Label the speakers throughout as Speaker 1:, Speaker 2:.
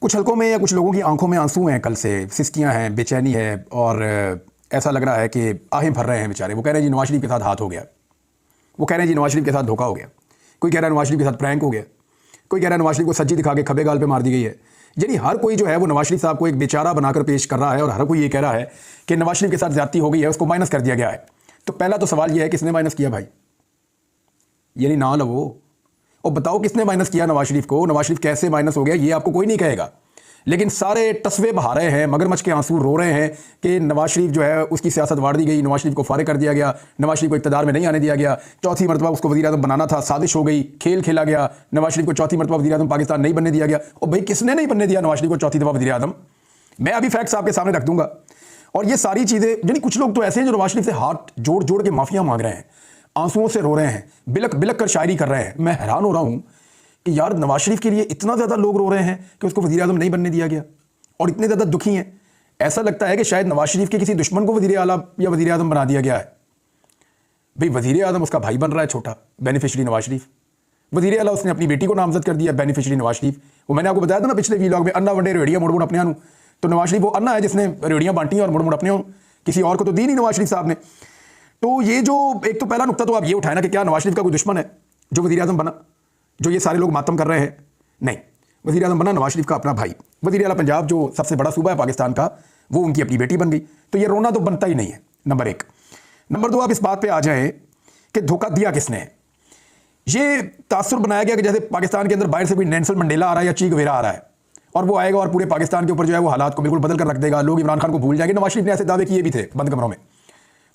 Speaker 1: कुछ हलकों में या कुछ लोगों की आंखों में आंसू हैं, कल से सिसकियां हैं, बेचैनी है और ऐसा लग रहा है कि आहें भर रहे हैं बेचारे। वो कह रहे हैं जी नवाज शरीफ के साथ हाथ हो गया, वो कह रहे हैं जी नवाज शरीफ के साथ धोखा हो गया, कोई कह रहा है नवाज शरीफ के साथ प्रैंक हो गया, कोई कह रहा है नवाज शरीफ को सज्जी दिखा के खबे गाल पे मार दी गई है। यानी हर कोई जो है वो नवाज शरीफ साहब को एक बेचारा बनाकर पेश कर रहा है और हर कोई ये कह रहा है कि नवाज शरीफ के साथ ज्यादती हो गई है, उसको माइनस कर दिया गया है। तो पहला तो सवाल ये है किसने माइनस किया भाई, यानी ना लो और बताओ किसने माइनस किया नवाज शरीफ को। नवाज शरीफ कैसे माइनस हो गया ये आपको कोई नहीं कहेगा, लेकिन सारे तस्वे बहा रहे हैं, मगरमच्छ के आंसू रो रहे हैं कि नवाज शरीफ जो है उसकी सियासत वाड़ दी गई, नवाज शरीफ को फारिग कर दिया गया, नवाज शरीफ को इक़्तिदार में नहीं आने दिया गया, चौथी मरतबा उसको वज़ीर आज़म बनाना था, साजिश हो गई, खेल खेला गया, नवाज शरीफ को चौथी मरतबा वज़ीर आज़म पाकिस्तान नहीं बनने दिया गया। और भाई किसने नहीं बनने दिया नवाज शरीफ को चौथी दफ़ा वज़ीर आज़म? मैं अभी फैक्ट्स आपके सामने रख दूंगा। और ये सारी चीज़ें, यानी कुछ लोग तो ऐसे हैं जो नवाज शरीफ से हाथ जोड़ जोड़ के माफिया मांग रहे हैं, आंसुओं से रो रहे हैं, बिलक बिलक कर शायरी कर रहे हैं। मैं हैरान हो रहा हूं कि यार नवाज शरीफ के लिए इतना ज़्यादा लोग रो रहे हैं कि उसको वज़ीर आज़म नहीं बनने दिया गया और इतने ज़्यादा दुखी हैं। ऐसा लगता है कि शायद नवाज शरीफ के किसी दुश्मन को वज़ीर आला या वज़ीर आज़म बना दिया गया है। भाई वज़ीर आज़म उसका भाई बन रहा है छोटा, बेनिफिशरी नवाज शरीफ। वज़ीर आला उसने अपनी बेटी को नामजद कर दिया, बेनिफिशरी नवाज शरीफ। वो मैंने आपको बताया था ना पिछले व्लॉग में, अन्ना वंडे रेडिया मुड़ मुड़ अपने आनू। तो नवाज शरीफ वो अन्ना है जिसने रेडियाँ बांटी हैं और मुड़ मुड़ अपने, किसी और को तो दी नहीं नवाज शरीफ साहब ने। तो ये जो एक तो पहला नुकता तो आप ये उठाए ना कि क्या नवाज शरीफ का कोई दुश्मन है जो वज़ीर आज़म बना, जो ये सारे लोग मातम कर रहे हैं? नहीं, वज़ीर आज़म बना नवाज शरीफ का अपना भाई। वज़ीर आला पंजाब जो सबसे बड़ा सूबा है पाकिस्तान का, वो उनकी अपनी बेटी बन गई। तो ये रोना तो बनता ही नहीं है, नंबर एक। नंबर दो, आप इस बात पे आ जाएं कि धोखा दिया किसने है। ये तासुर बनाया गया कि जैसे पाकिस्तान के अंदर बाहर से कोई नेल्सन मंडेला आ रहा है या ची गुवेरा आ रहा है और वो आएगा और पूरे पाकिस्तान के ऊपर जो है वो हालात को बिल्कुल बदल कर रख देगा, लोग इमरान खान को भूल जाएंगे। नवाज शरीफ ने ऐसे दावे किए भी थे बंद कमरों में,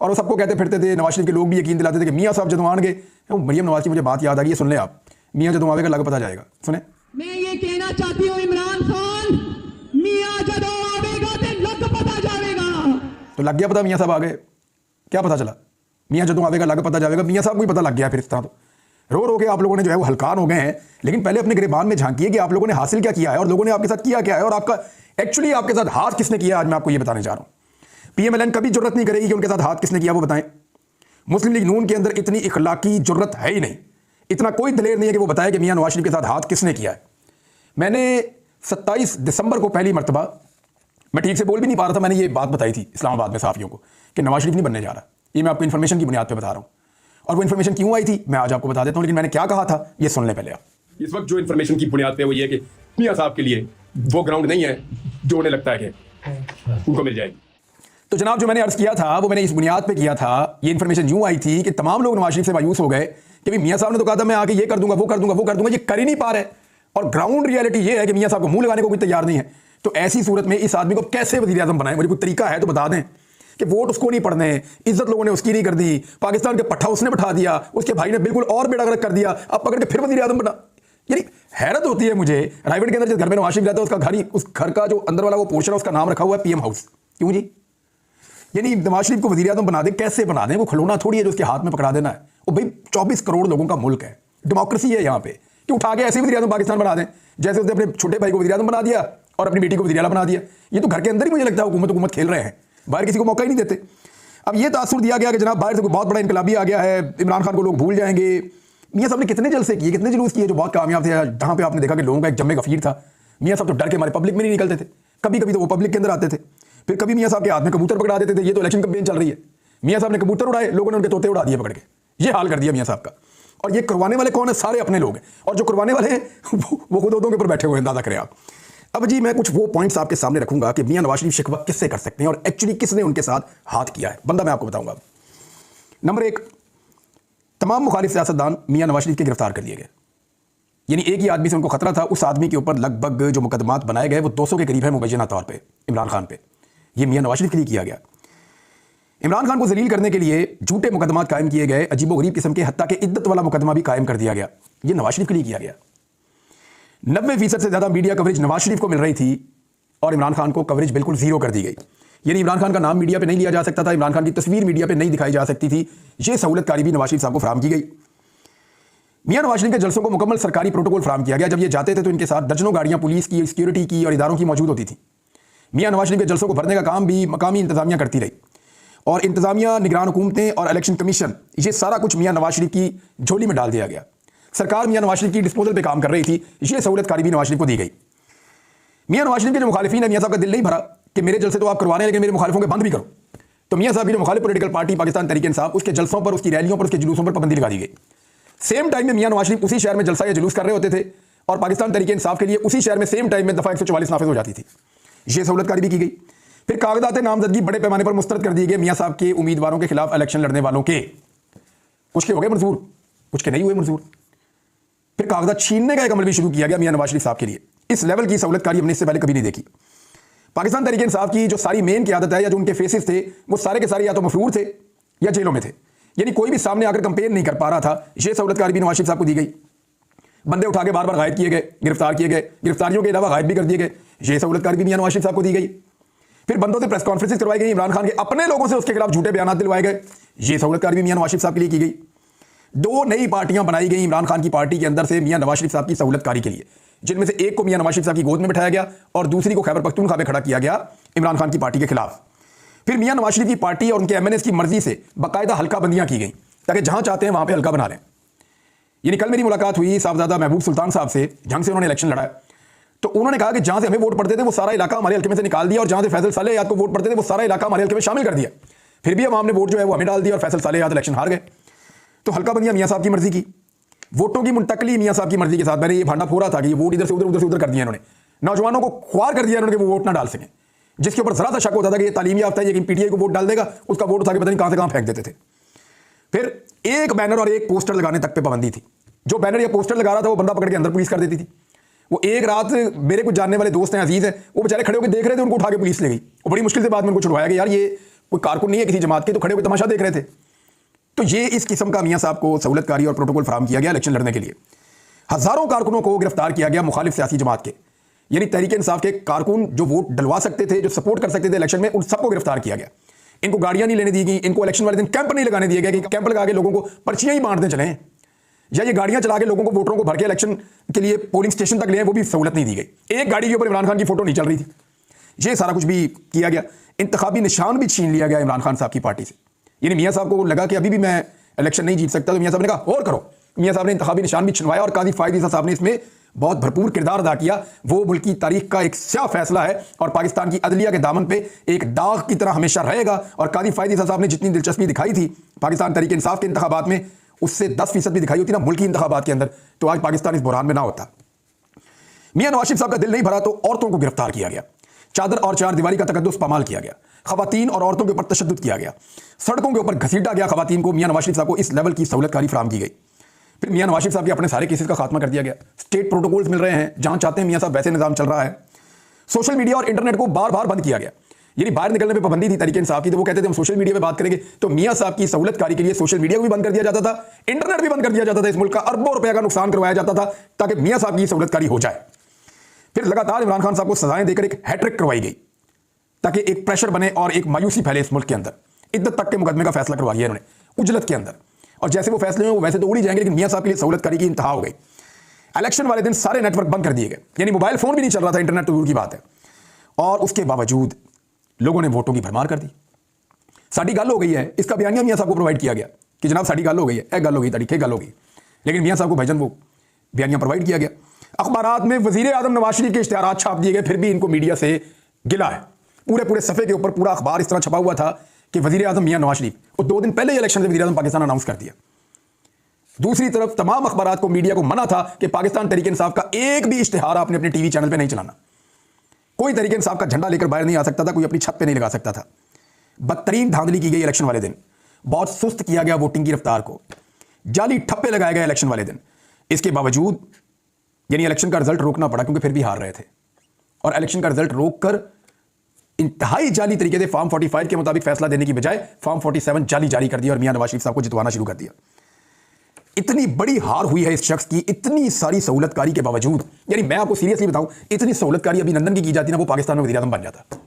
Speaker 1: और वो सबको कहते फिरते थे। नवाज शरीफ के लोग भी यकीन दिलाते थे कि मियाँ साहब जदों आएंगे, मरियम नवाज की मुझे बात याद आ गई, ये सुन ले आप, मियाँ जदों आएगा लग पता जाएगा। सुने,
Speaker 2: मैं ये कहना चाहती हूँ इमरान खान, मियाँ जदों आवेगा ते लग पता जाएगा।
Speaker 1: तो लग गया पता, मियाँ साहब आ गए, क्या पता चला? मियाँ जदों आवेगा लग पता जाएगा, मियाँ साहब को ही पता लग गया। फिर इस तरह तो रो रो के आप लोगों ने जो है वो हलकान हो गए हैं। लेकिन पहले अपने गिरबान में झांकिए कि आप लोगों ने हासिल क्या किया है और लोगों ने आपके साथ किया क्या है, और आपका एक्चुअली आपके साथ हाथ किसने किया, आज मैं आपको ये बताने जा रहा हूँ। पीएमएलएन कभी जुर्रत नहीं करेगी कि उनके साथ हाथ किसने किया वो बताएं। मुस्लिम लीग नून के अंदर इतनी इखलाकी जुर्रत है ही नहीं, इतना कोई दलेर नहीं है कि वो बताए कि मियाँ नवाज शरीफ के साथ हाथ किसने किया है। मैंने 27 दिसंबर को पहली मरतबा, मैं ठीक से बोल भी नहीं पा रहा था, मैंने ये बात बताई थी इस्लामाबाद में साफियों को कि नवाज शरीफ नहीं बनने जा रहा। ये मैं आपको इन्फॉर्मेशन की बुनियाद पे बता रहा हूँ, और वो इन्फॉर्मेशन क्यों आई थी मैं आज आपको बता देता हूँ। लेकिन मैंने क्या कहा था ये सुन लें पहले आप।
Speaker 3: इस वक्त जो इन्फॉर्मेशन की बुनियाद पे वो ये कि मियाँ साहब के लिए वो ग्राउंड नहीं है जो उन्हें लगता है कि उनको मिल जाएगी।
Speaker 1: तो जनाब जो मैंने अर्ज किया था वो मैंने इस बुनियाद पे किया था। ये इन्फॉर्मेशन यूं आई थी कि तमाम लोग नवाज शरीफ से मायूस हो गए कि भाई मियाँ साहब ने तो कहा था मैं आके ये कर दूंगा, वो कर दूंगा, वो कर दूंगा, ये कर ही नहीं पा रहे। और ग्राउंड रियलिटी ये है कि मियाँ साहब को मुंह लगाने को कोई तैयार नहीं है। तो ऐसी सूरत में इस आदमी को कैसे वज़ीर आज़म बनाए? मुझे कोई तरीका है तो बता दें कि वोट उसको नहीं पड़ने, इज्जत लोगों ने उसकी नहीं कर दी, पाकिस्तान के पट्ठा उसने बैठा दिया, उसके भाई ने बिल्कुल और बेड़ा गर्क कर दिया, अब पकड़ के फिर वज़ीर आज़म बना। यानी हैरत होती है मुझे। रायगढ़ के अंदर जिस घर में नवाज शरीफ रहता है उसका घर ही, उस घर का जो अंदर वाला वो पोर्शन है उसका नाम रखा हुआ है पीएम हाउस। क्यों जी? यानी नवाज शरीफ को वज़ीर आज़म बना दें, कैसे बना दें? वो खिलौना थोड़ी है जो उसके हाथ में पकड़ा देना है। वो भाई 24 करोड़ लोगों का मुल्क है, डेमोक्रेसी है यहाँ पे, कि उठा के ऐसे वज़ीर आज़म पाकिस्तान बना दें जैसे उसने अपने छोटे भाई को वज़ीर आज़म बना दिया और अपनी बेटी को वज़ीर आला बना दिया। ये तो घर के अंदर ही मुझे लगता है हुकूमत खेल रहे हैं, बाहर किसी को मौका ही नहीं देते। अब ये तासुर दिया गया कि जनाब बाहर से कोई बहुत बड़ा इनकलाबी आ गया है, इमरान खान को लोग भूल जाएंगे। मियाँ साहब ने कितने जलसे किए, कितने जुलूस किए जो बहुत कामयाब थे, जहाँ पे आपने देखा कि लोगों का एक जम्मे गफीर था। मियाँ साहब तो डर के हमारे पब्लिक में नहीं निकलते थे, कभी कभी तो वो पब्लिक के अंदर आते थे, फिर कभी मियाँ साहब के हाथ में कबूतर पकड़ा देते थे। ये तो इलेक्शन कैंपेन चल रही है, मियाँ साहब ने कबूतर उड़ाए, लोगों ने उनके तोते उड़ा दिए पकड़ के। ये हाल कर दिया मियाँ साहब का। और ये करवाने वाले कौन है? सारे अपने लोग हैं, और जो करवाने वाले हैं वो खुद के ऊपर बैठे हुए हैं, अंदाजा करें आप। अब जी मैं कुछ वो पॉइंट्स आपके सामने रखूंगा कि मियाँ नवाज शरीफ शिकवा किससे कर सकते हैं और एक्चुअली किसने उनके साथ हाथ किया है। बंदा मैं आपको बताऊंगा। नंबर एक, तमाम मुखालिफ सियासतदान मियाँ नवाज शरीफ के गिरफ्तार कर लिए गए। यानी एक ही आदमी से उनको खतरा था, उस आदमी के ऊपर लगभग जो मुकदमात बनाए गए वो 200 के करीब है मुबैना तौर पे इमरान खान पे। ये मियाँ नवाज शरीफ के लिए किया गया। इमरान खान को जलील करने के लिए झूठे मुकदमात कायम किए गए, अजीबोगरीब किस्म के, हत्ता के इद्दत वाला मुकदमा भी कायम कर दिया गया। ये नवाज शरीफ के लिए किया गया। 90% से ज्यादा मीडिया कवरेज नवाज शरीफ को मिल रही थी और इमरान खान को कवरेज बिल्कुल जीरो कर दी गई। यानी इमरान खान का नाम मीडिया पे नहीं लिया जा सकता था, इमरान खान की तस्वीर मीडिया पे नहीं दिखाई जा सकती थी। ये सहूलतकारी भी नवाज शरीफ साहब को फराहम की गई। मियाँ नवाज शरीफ के जलसों को मुकम्मल सरकारी प्रोटोकॉल फराहम किया गया। जब ये जाते थे तो इनके साथ दर्जनों गाड़ियां पुलिस की, सिक्योरिटी की और इदारों की मौजूद होती थी। मियाँ नवाज शरीफ के जलसों को भरने का काम भी मकामी इंतजामिया करती रही, और इंतजामिया, निगरान हुकूमतें और इलेक्शन कमीशन, ये सारा कुछ मियाँ नवाज शरीफ की झोली में डाल दिया गया। सरकार मियाँ नवाज शरीफ की डिस्पोजल पे काम कर रही थी। ये सहूलतकारी भी नवाज शरीफ को दी गई। मियां नवाज शरीफ के जो मुखालिफिन है, मियां साहब का दिल नहीं भरा कि मेरे जलसे तो आप करवा रहे हैं लेकिन मेरे मुखालिफों के बंद भी करो। तो मियां साहब की जो मुखालिफ पॉलिटिकल पार्टी पाकिस्तान तहरीक इंसाफ, उसके जलसों पर, उसकी रैलियों पर, उसके जुलूसों पर पाबंदी लगा दी गई। सेम टाइम में मियां नवाज शरीफ उसी शहर में जलसा या जुलूस कर रहे होते थे और पाकिस्तान तहरीक इंसाफ के लिए उसी शहर में सेम टाइम में दफा 144 नाफिज हो जाती थी। ये सहूलतकारी भी की गई। फिर कागजात नामजदगी बड़े पैमाने पर मुस्तरद कर दिए गए मियां साहब के उम्मीदवारों के खिलाफ इलेक्शन लड़ने वालों के। कुछ के हो गए मंजूर, कुछ के नहीं हुए मंजूर। फिर कागजात छीनने का एक अमल भी शुरू किया गया मियां नवाज शरीफ साहब के लिए। इस लेवल की सहूलतकारी हमने इससे पहले कभी नहीं देखी। पाकिस्तान तहरीक इंसाफ की जो सारी मेन क़यादत है या जो उनके फेसेस थे, वो सारे के सारे या तो मफरूर थे या जेलों में थे, यानी कोई भी सामने आकर कंपेन नहीं कर पा रहा था। ये सहूलतकारी भी नवाज शरीफ साहब को दी गई। बंदे उठा के बार बार गायब किए गए, गिरफ्तार किए गए, गिरफ्तारियों के अलावा गायब भी कर दिए गए। ये सहूलतकारी भी मियां नवाज शरीफ साहब को दी गई। फिर बंदों से प्रेस कॉन्फ्रेंसेस करवाई गई, इमरान खान के अपने लोगों से उसके खिलाफ झूठे बयान दिलवाए गए। ये सहूलतकारी भी मियां नवाज शरीफ साहब के लिए की गई। 2 नई पार्टियां बनाई गई इमरान खान की पार्टी के अंदर से मियां नवाज शरीफ साहब की सहूलतकारी के लिए, जिनमें से एक को मियां नवाज शरीफ साहब की गोद में बिठाया गया और दूसरी को खैबर पख्तूनख्वा में खड़ा किया गया इमरान खान की पार्टी के खिलाफ। फिर मियां नवाज शरीफ की पार्टी और उनके एमएनएस की मर्जी से बाकायदा हल्का बंदियां की गई ताकि जहां चाहते हैं वहां पे हल्का बना लें। यानी कल मेरी मुलाकात हुई साहबजादा महबूब सुल्तान साहब से, जंग से उन्होंने इलेक्शन लड़ा है, तो उन्होंने कहा कि जहां से हमें वोट पड़ते थे वो सारा इलाका हमारे हल्के में से निकाल दिया और जहां से फैसल सालेहात को वोट पड़ते थे वो सारा इलाका हमारे हल्के में शामिल कर दिया। फिर भी अवाम ने वोट जो है वो हमें डाल दिया और फैसल सालेहात इलेक्शन हार गए। तो हल्का बंदियां मियां साहब की मर्जी की, वोटों की मुंतकली मियां साहब की मर्जी के साथ। मैंने ये भांडा फोड़ा था कि ये वोट इधर से उधर कर दिया इन्होंने, नौजवानों को ख्वार कर दिया इन्होंने कि वो वोट ना डाल सकें। जिसके ऊपर जरा सा शक होता था कि ये तालीम याफ्ता है, ये पीटीआई को वोट डाल देगा, उसका वोट उठा के पता नहीं कहां से कहां फेंक देते थे। फिर एक बैनर और एक पोस्टर लगाने तक पे पाबंदी थी। जो बैनर या पोस्टर लगा रहा था वो बंदा पकड़ के अंदर पुलिस कर देती थी। वो एक रात मेरे कुछ जानने वाले दोस्त हैं, अजीज हैं, वो बेचारे खड़े होकर देख रहे थे, उनको उठा के पुलिस ले गई। और बड़ी मुश्किल से बाद में उनको छुड़वाया गया। यार ये कोई कारकुन नहीं है किसी जमात के, तो खड़े होकर तमाशा देख रहे थे। तो ये इस किस्म का मियां साहब को सहूलतकारी और प्रोटोकॉल फराहम किया गया इलेक्शन लड़ने के लिए। हजारों कारकुनों को गिरफ्तार किया गया मुखालिफ सियासी जमात के, यानी तहरीक इंसाफ के कारकुन जो वोट डलवा सकते थे, जो सपोर्ट कर सकते थे इलेक्शन में, उन सबको गिरफ्तार किया गया। इनको गाड़ियां नहीं लेने दी गई, इनको इलेक्शन वाले दिन कैंप नहीं लगाने दिए गए कि कैंप लगा के लोगों को पर्चियां ही बांटने चले, या ये गाड़ियां चला के लोगों को वोटरों को भर के इलेक्शन के लिए पोलिंग स्टेशन तक ले, वो भी सहूलत नहीं दी गई। एक गाड़ी के ऊपर इमरान खान की फोटो नहीं चल रही थी। ये सारा कुछ भी किया गया। इंतखाबी निशान भी छीन लिया गया इमरान खान साहब की पार्टी से। यानी मियां साहब को लगा कि अभी भी मैं इलेक्शन नहीं जीत सकता, तो मियां साहब ने कहा और करो। मियां साहब ने इंतखाबी निशान भी छिनवाया और काजी फायद ईसा साहब ने इसमें बहुत भरपूर किरदार अदा किया। वो मुल्क की तारीख का एक स्याह फैसला है और पाकिस्तान की अदलिया के दामन पे एक दाग की तरह हमेशा रहेगा। और काजी फायद ईसा साहब ने जितनी दिलचस्पी दिखाई थी पाकिस्तान तहरीक इंसाफ के इंतखाबात में, उससे 10% भी दिखाई होती ना मुल्की इंतखाबात के अंदर, तो आज पाकिस्तान इस बुरहान में ना होता। मियां नवाज शरीफ साहब का दिल नहीं भरा तो औरतों को गिरफ्तार किया गया। चादर और चार दीवारी का तकद्दुस पामाल किया गया। खवातीन और औरतों के ऊपर तशद्दुद किया गया। सड़कों के ऊपर घसीटा गया खवातीन को। मियां नवाज शरीफ साहब को इस लेवल की सहूलतकारी फराहम की गई। फिर मियां नवाज शरीफ साहब के अपने सारे केसेस का खात्मा कर दिया गया। स्टेट प्रोटोकॉल्स मिल रहे हैं, जहां चाहते हैं मियां साहब वैसे निजाम चल रहा है। सोशल मीडिया और इंटरनेट को बार बार बंद किया गया। यानी बाहर निकलने पे पाबंदी थी तहरीक इंसाफ की, तो वो कहते थे हम सोशल मीडिया पे बात करेंगे, तो मियां साहब की सहूलतकारी के लिए सोशल मीडिया को भी बंद कर दिया जाता था, इंटरनेट भी बंद कर दिया जाता था। इस मुल्क का अरबों रुपए का नुकसान करवाया जाता था ताकि मियां साहब की सहूलतकारी हो जाए। फिर लगातार इमरान खान साहब को सजाएं देकर एक हैट्रिक करवाई गई ताकि एक प्रेशर बने और एक मायूसी फैले इस मुल्क के अंदर। इद्दत तक के मुकदमे का फैसला करवा दिया इन्होंने उजलत के अंदर, और जैसे वो फैसले वो वैसे तो उड़ ही जाएंगे, लेकिन मियां साहब के लिए सहूलतकारी की इंतहा हो गई। इलेक्शन वाले दिन सारे नेटवर्क बंद कर दिए गए, यानी मोबाइल फोन भी नहीं चल रहा था, इंटरनेट तो दूर की बात है। और उसके बावजूद लोगों ने वोटों की भरमार कर दी। साड़ी गल हो गई है, इसका बयानिया मियां साहब को प्रोवाइड किया गया कि जनाब साड़ी गल हो गई है, एक गल हो गई, तरीके गल हो गई, लेकिन मियां साहब को भाईजान वो बयानिया प्रोवाइड किया गया। अखबारात में वजीर आजम नवाज शरीफ के इश्तिहारात छाप दिए गए, फिर भी इनको मीडिया से गिला है। पूरे सफ़े के ऊपर पूरा अखबार इस तरह छपा हुआ था कि वजीर आजम मियां नवाज शरीफ, और 2 दिन पहले ही इलेक्शन से वजीर आजम पाकिस्तान अनाउंस कर दिया। दूसरी तरफ तमाम अखबारात को, मीडिया को मना था कि पाकिस्तान तहरीक इंसाफ का एक भी इश्तिहार आपने अपने टीवी चैनल पर नहीं चलाना। कोई तहरीक इंसाफ का झंडा लेकर बाहर नहीं आ सकता था, कोई अपनी छत पे नहीं लगा सकता था। बदतरीन धांधली की गई इलेक्शन वाले दिन, बहुत सुस्त किया गया वोटिंग की रफ्तार को, जाली ठप्पे लगाए गए इलेक्शन वाले दिन। इसके बावजूद यानी इलेक्शन का रिजल्ट रोकना पड़ा क्योंकि फिर भी हार रहे थे, और इलेक्शन का रिजल्ट रोककर इंतहाई जाली तरीके से फॉर्म 45 के मुताबिक फैसला देने की बजाय फॉर्म 47 जाली जारी कर दिया और मियां नवाज शरीफ साहब को जितवाना शुरू कर दिया। इतनी बड़ी हार हुई है इस शख्स की, इतनी सारी सहूलतकारी के बावजूद। यानी मैं आपको सीरियसली बताऊं, इतनी सहूलतकारी अभिनंदन की जाती ना, वो पाकिस्तान में वज़ीर आज़म बन जाता।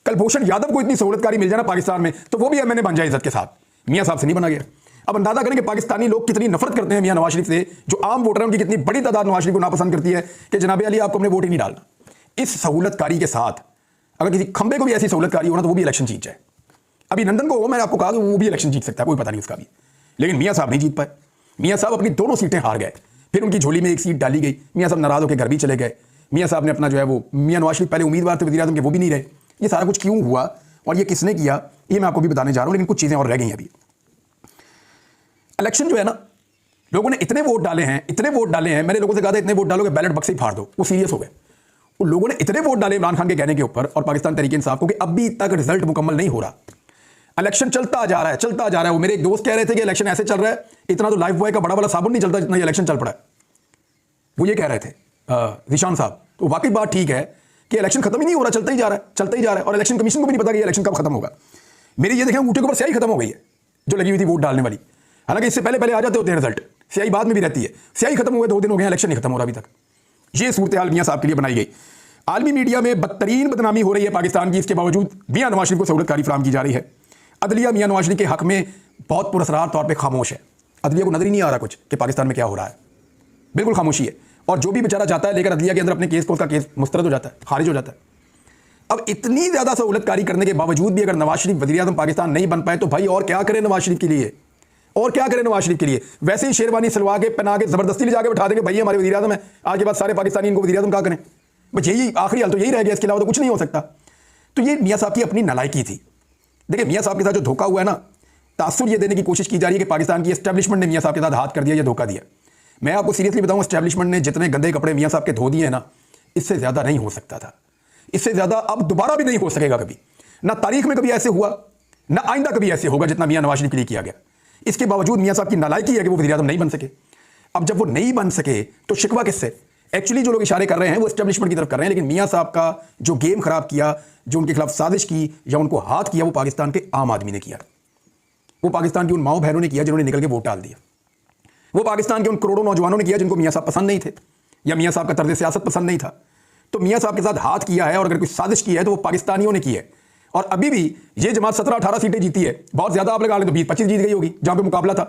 Speaker 1: कुलभूषण यादव को इतनी सहूलतकारी मिल जाना पाकिस्तान में, तो वो भी एमएनए बन जाए इज्जत के साथ। मियां साहब से नहीं बना गया। अब अंदाजा करें कि पाकिस्तानी लोग कितनी नफरत करते हैं मियां नवाज शरीफ से, जो आम वोटर हैं उनकी कितनी बड़ी तादाद नवाज शरीफ को नापसंद करती है कि जनाब अली आपको अपने वोट ही नहीं डालना। इस सहूलतकारी के साथ अगर किसी खंबे को भी ऐसी सहूलतकारी हो ना, तो वो भी इलेक्शन जीत जाए। अभिनंदन को मैंने आपको कहा कि वो भी इलेक्शन जीत सकता है, कोई पता नहीं उसका भी, लेकिन मियां साहब नहीं जीत पाए। मियां साहब अपनी दोनों सीटें हार गए, फिर उनकी झोली में एक सीट डाली गई, मियां साहब नाराज होकर घर भी चले गए। मियाँ साहब ने अपना जो है वो मियाँ नवाज शरीफ पहले उम्मीदवार थे वज़ीर-ए-आज़म के, वो भी नहीं रहे। ये सारा कुछ क्यों हुआ और ये किसने किया, ये मैं आपको भी बताने जा रहा हूँ, लेकिन कुछ चीज़ें और रह गई हैं अभी। इलेक्शन जो है ना, लोगों ने इतने वोट डाले हैं, मैंने लोगों से कहा था इतने वोट डालोगे बैलेट बक्से ही फाड़ दो, वो सीरियस हो गए। उन लोगों ने इतने वोट डाले इमरान खान के कहने के ऊपर और पाकिस्तान तहरीक इंसाफ को कि अभी तक रिजल्ट मुकम्मल नहीं हो रहा। इलेक्शन चलता जा रहा है। वो मेरे एक दोस्त कह रहे थे कि इलेक्शन ऐसे चल रहा है, इतना तो लाइफ बॉय का बड़ा वाला साबुन नहीं चलता जितना इलेक्शन चल पड़ा है। वो ये कह रहे थे जिशान साहब। तो वाकई बात ठीक है कि इलेक्शन खत्म ही नहीं हो रहा, चलता ही जा रहा है और इलेक्शन कमीशन को भी नहीं पता कि इलेक्शन कब खत्म होगा। मेरी ये देखें अंगूठे के ऊपर स्याही खत्म हो गई है जो लगी हुई थी वोट डालने वाली, हालांकि इससे पहले आ जाते होते हैं रिजल्ट, स्याही बाद में भी रहती है। स्याही खत्म हुए 2 दिन हो गए, इलेक्शन नहीं खत्म हो रहा अभी तक। ये सूरत हाल मियाँ साहब के लिए बनाई गई। आलमी मीडिया में बदतरीन बदनामी हो रही है पाकिस्तान की, इसके बावजूद मियाँ नवाज शरीफ को सहूलतकारी फराहम की जा रही है। अदलिया मियाँ नवाज शरीफ के हक में बहुत पुरस्कार तौर पर खामोश है। अदलिया को नजर ही नहीं आ रहा कुछ कि पाकिस्तान में क्या हो रहा है, बिल्कुल खामोशी है। और जो भी बेचारा जाता है लेकर अदलिया के अंदर अपने केस को, उसका केस मुस्तरद हो जाता है, खारिज हो जाता है। अब इतनी ज्यादा सहूलतकारी करने के बावजूद भी अगर नवाज शरीफ वज़ीर-ए-आज़म पाकिस्तान नहीं बन पाए तो भाई और क्या करें नवाज शरीफ के लिए, और क्या करें नवाज शरीफ के लिए। वैसे ही शेरवानी सिलवा के पहना के जबरदस्ती ले जाके बैठा देंगे, भाई हमारे वज़ीर-ए-आज़म है, आज के बाद सारे पाकिस्तानी इनको वज़ीर-ए-आज़म क्या करें। बस यही आखिरी हाल तो यही रह गया, इसके अलावा तो कुछ नहीं हो सकता। तो ये मियाँ साहब की अपनी नालायकी थी। देखिए मियाँ साहब के साथ जो धोखा हुआ है ना, तासुर ये देने की कोशिश की जा रही है कि पाकिस्तान की एस्टैब्लिशमेंट ने मियाँ साहब के साथ हाथ कर दिया, ये धोखा दिया। मैं आपको सीरियसली बताऊं, एस्टैब्लिशमेंट ने जितने गंदे कपड़े मियाँ साहब के धो दिए हैं ना, इससे ज्यादा नहीं हो सकता था। इससे ज्यादा अब दोबारा भी नहीं हो सकेगा कभी, ना तारीख में कभी ऐसे हुआ, ना आइंदा कभी ऐसे होगा जितना मियाँ नवाज शरीफ के लिए किया गया। इसके बावजूद मियाँ साहब की नालायकी है कि वो वज़ीर-ए-आज़म नहीं बन सके। अब जब वो नहीं बन सके तो शिकवा किससे? एक्चुअली जो लोग इशारे कर रहे हैं वो एस्टैब्लिशमेंट की तरफ कर रहे हैं, लेकिन मियाँ साहब का जो गेम खराब किया, जो उनके खिलाफ साजिश की या उनको हाथ किया, वो पाकिस्तान के आम आदमी ने किया। वो पाकिस्तान की उन माओ बहनों ने किया जिन्होंने निकल के वोट डाल दिया। वो पाकिस्तान के उन करोड़ों नौजवानों ने किया जिनको मियाँ साहब पसंद नहीं थे या मियाँ साहब का तर्ज सियासत पसंद नहीं था। तो मियाँ साहब के साथ हाथ किया है और अगर कोई साजिश की है तो वो पाकिस्तानियों ने की है। और अभी भी ये जमात 17-18 सीटें जीती है, बहुत ज्यादा आप लगा लें तो 20-25 जीत गई होगी जहां पे मुकाबला था।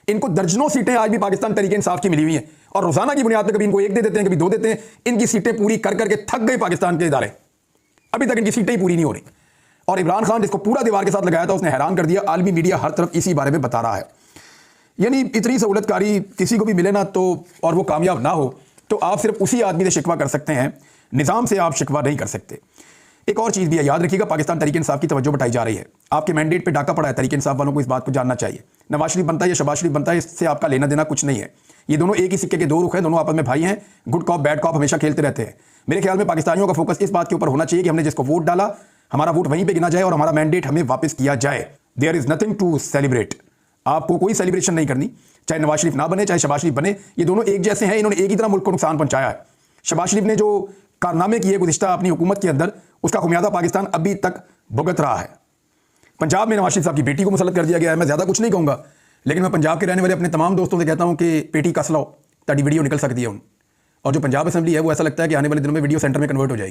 Speaker 1: इनको दर्जनों सीटें आज भी पाकिस्तान तहरीक इंसाफ की मिली हुई हैं और रोजाना की बुनियाद पर कभी इनको 1 दे देते हैं, कभी 2 देते हैं। इनकी सीटें पूरी कर करके थक गए पाकिस्तान के इदारे, अभी तक इनकी सीटें ही पूरी नहीं हो रही। और इमरान खान जिसको पूरा दीवार के साथ लगाया था उसने हैरान कर दिया। आलमी मीडिया हर तरफ इसी बारे में बता रहा है। यानी इतनी सहूलतकारी किसी को भी मिले ना तो और वो कामयाब ना हो तो आप सिर्फ उसी आदमी से शिकवा कर सकते हैं, निज़ाम से आप शिकवा नहीं कर सकते। एक और चीज़ भी है, याद रखिएगा, पाकिस्तान तहरीक इंसाफ की तवज्जो बटाई जा रही है। आपके मैंडेट पे डाका पड़ा है, तहरीक इंसाफ वालों को इस बात को जानना चाहिए। नवाज शरीफ बनता है या शहबाज शरीफ बनता है, इससे आपका लेना देना कुछ नहीं है। ये दोनों एक ही सिक्के के 2 रुख हैं, दोनों आपस में भाई हैं। गुड कॉप बैड कॉप हमेशा खेलते रहते हैं। मेरे ख्याल में पाकिस्तानियों का फोकस इस बात के ऊपर होना चाहिए कि हमने जिसको वोट डाला हमारा वोट वहीं पर गिना जाए और हमारा मैंडेट हमें वापस किया जाए। There is nothing to celebrate. आपको कोई सेलिब्रेशन नहीं करनी, चाहे नवाज शरीफ ना बने चाहे शहबाज शरीफ बने, ये दोनों एक जैसे हैं। इन्होंने एक ही तरह मुल्क को नुकसान पहुंचाया है। शहबाज शरीफ ने जो कारनामे किए गुज़िश्ता अपनी हुकूमत के अंदर, उसका खुमियाजा पाकिस्तान अभी तक भुगत रहा है। पंजाब में नवाज शरीफ साहब की बेटी को मुसल्लत कर दिया गया है। मैं ज़्यादा कुछ नहीं कहूँगा, लेकिन मैं पंजाब के रहने वाले अपने तमाम दोस्तों से कहता हूँ कि पेटी कस लो ताकि वीडियो निकल सकती है। और जो पंजाब असेंबली है वो ऐसा लगता है कि आने वाले दिनों में वीडियो सेंटर में कन्वर्ट हो जाएगी।